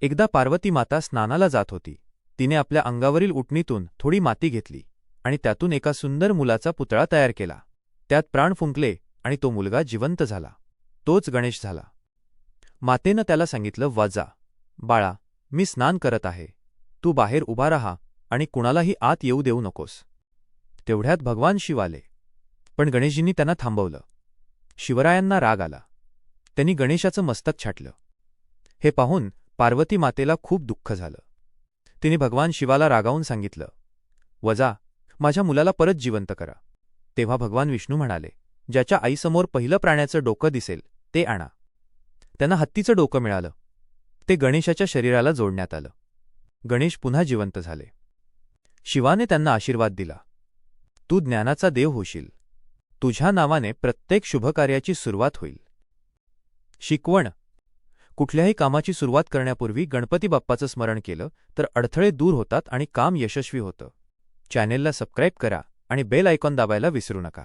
एकदा पार्वती माता स्नानाला जात होती. तिने आपल्या अंगावरील उटणीतून थोडी माती घेतली आणि त्यातून एका सुंदर मुलाचा पुतळा तयार केला. त्यात प्राण फुंकले आणि तो मुलगा जिवंत झाला. तोच गणेश झाला. मातेनं त्याला सांगितलं, "वाजा बाळा, मी स्नान करत आहे. तू बाहेर उभा राहा आणि कुणालाही आत येऊ देऊ नकोस." तेवढ्यात भगवान शिव आले. पण गणेशजींनी त्यांना थांबवलं. शिवरायांना राग आला. त्यांनी गणेशाचं मस्तक छाटलं. हे पाहून पार्वती मातेला खूप दुःख झालं. तिने भगवान शिवाला रागावून सांगितलं, "वजा, माझ्या मुलाला परत जिवंत करा." तेव्हा भगवान विष्णू म्हणाले, "ज्याच्या आईसमोर पहिलं प्राण्याचं डोकं दिसेल ते आणा." त्यांना हत्तीचं डोकं मिळालं. ते गणेशाच्या शरीराला जोडण्यात आलं. गणेश पुन्हा जिवंत झाले. शिवाने त्यांना आशीर्वाद दिला, "तू ज्ञानाचा देव होशील. तुझ्या नावाने प्रत्येक शुभकार्याची सुरुवात होईल." शिकवण: कुठल्याही कामाची सुरुवात करण्यापूर्वी गणपती बाप्पाचं स्मरण केलं तर अडथळे दूर होतात आणि काम यशस्वी होतं. चॅनेलला सबस्क्राईब करा आणि बेल आयकॉन दाबायला विसरू नका.